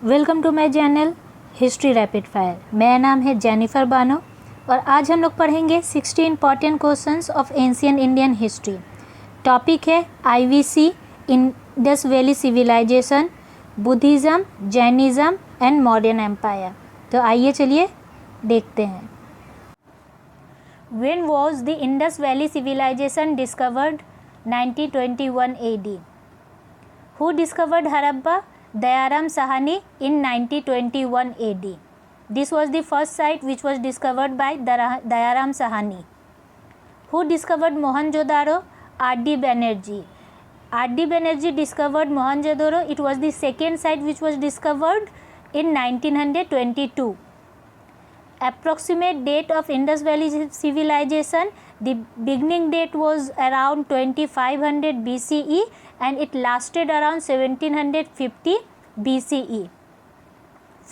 Welcome to my channel history rapid fire. मेरा नाम है जेनिफर बानो और आज हम लोग पढ़ेंगे 60 important questions of ancient Indian history. Topic है IVC, Indus valley civilization, Buddhism, Jainism and modern empire. तो आइए चलिए देखते हैं। When was the Indus Valley civilization discovered? 1921 AD. Who discovered Harappa? Dayaram Sahani in 1921 AD. This was the first site which was discovered by Dayaram Sahani. Who discovered Mohenjo-daro? R.D. Banerjee. R.D. Banerjee discovered Mohenjo-daro. It was the second site which was discovered in 1922. Approximate date of Indus Valley civilization. The beginning date was around 2500 BCE and it lasted around 1750 BCE.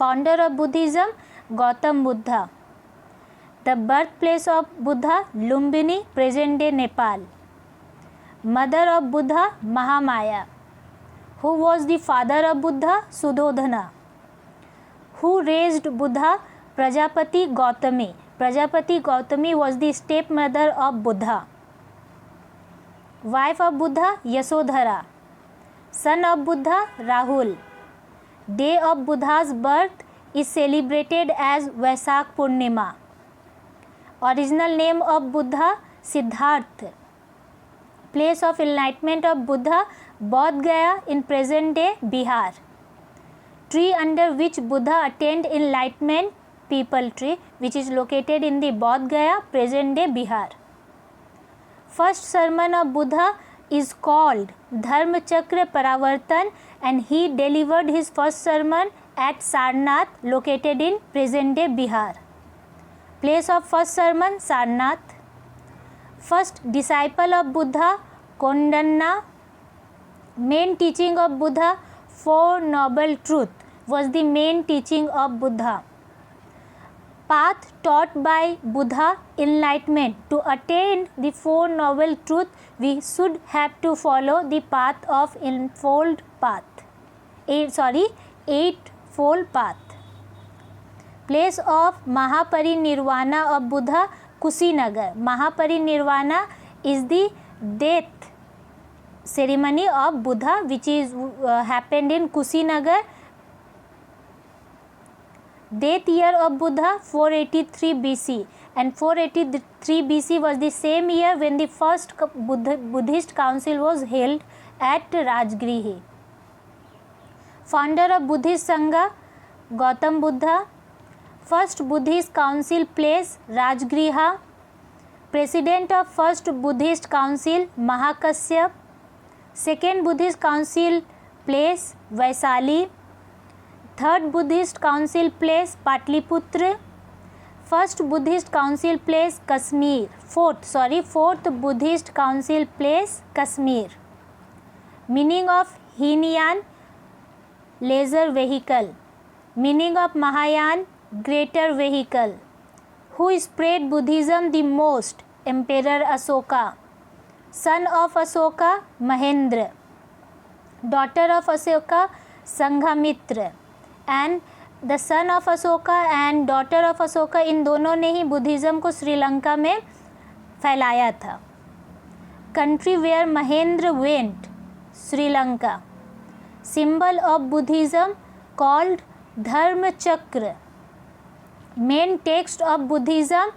Founder of Buddhism, Gautam Buddha. The birthplace of Buddha, Lumbini, present day Nepal. Mother of Buddha, Mahamaya. Who was the father of Buddha? Sudhodhana. Who raised Buddha? Prajapati Gautami. Prajapati Gautami was the stepmother of Buddha. Wife of Buddha, Yasodhara. Son of Buddha, Rahul. Day of Buddha's birth is celebrated as Vaisakh Purnima. Original name of Buddha, Siddhartha. Place of enlightenment of Buddha, Bodh Gaya in present day Bihar. Tree under which Buddha attained enlightenment, Peepal tree, which is located in the Bodh Gaya, present day Bihar. First sermon of Buddha is called Dharma Chakra Paravartan and he delivered his first sermon at Sarnath, located in present day Bihar. Place of first sermon, Sarnath. First disciple of Buddha, Kondanna. Main teaching of Buddha, Four Noble Truths was the main teaching of Buddha. Path taught by Buddha, enlightenment. To attain the Four Noble Truths, we should have to follow the path of Eightfold Path. Eightfold Path. Place of Mahaparinirvana of Buddha, Kushinagar. Mahaparinirvana is the death ceremony of Buddha, which is happened in Kushinagar. Death year of Buddha, 483 BC, and 483 BC was the same year when the first Buddhist council was held at Rajgrihi. Founder of Buddhist Sangha, Gautam Buddha. First Buddhist council place, Rajgriha. President of first Buddhist council, Mahakasyap. Second Buddhist council place, Vaisali. Third Buddhist council place, Patliputra. First Buddhist council place, Kashmir. Fourth Buddhist council place, Kashmir. Meaning of Hinayan, lesser vehicle. Meaning of Mahayana, greater vehicle. Who spread Buddhism the most? Emperor Asoka. Son of Asoka, Mahendra. Daughter of Asoka, Sanghamitra. And the son of Ashoka and daughter of Ashoka, इन दोनों ने ही Buddhism को श्रीलंका में फैलाया था. Country where Mahendra went, Sri Lanka. Symbol of Buddhism called Dharma Chakra. Main text of Buddhism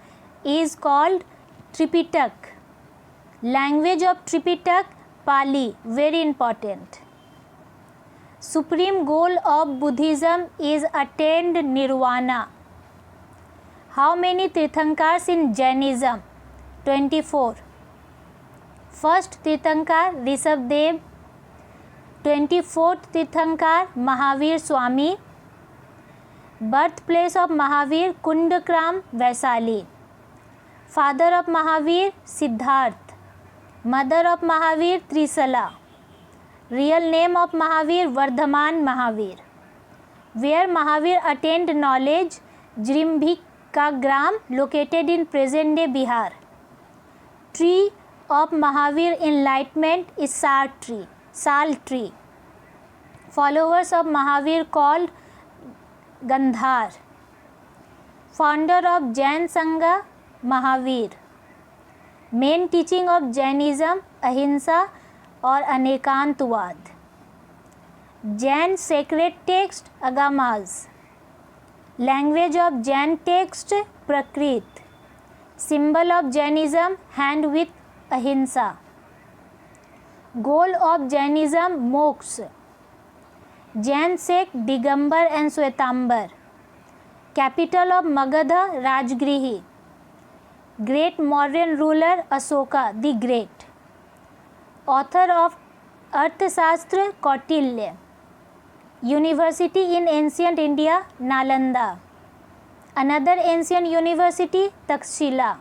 is called Tripitaka. Language of Tripitaka Pali, very important. Supreme goal of Buddhism is attained nirvana. How many Tirthankars in Jainism? 24. First Tirthankar, Rishabhdev. 24th Tirthankar, Mahavir Swami. Birthplace of Mahavir, Kundakram, Vaisali. Father of Mahavir, Siddharth. Mother of Mahavir, Trisala. Real name of Mahavir, Vardhaman Mahavir. Where Mahavir attained knowledge, Jrimbhika Gram, located in present day Bihar. Tree of Mahavir enlightenment is Sal tree. Followers of Mahavir called Gandhar. Founder of Jain Sangha, Mahavir. Main teaching of Jainism, Ahimsa और अनेकांतवाद. Jain sacred text, Agamas. Language of Jain text, Prakrit. Symbol of Jainism, hand with Ahimsa. Goal of Jainism, moksha. Jain sect, Digambar and Shwetambar. Capital of Magadha, Rajgrihi. Great Mauryan ruler, Asoka the Great. Author of Arthashastra, Kautilya. University in ancient India, Nalanda. Another ancient university, Takshila.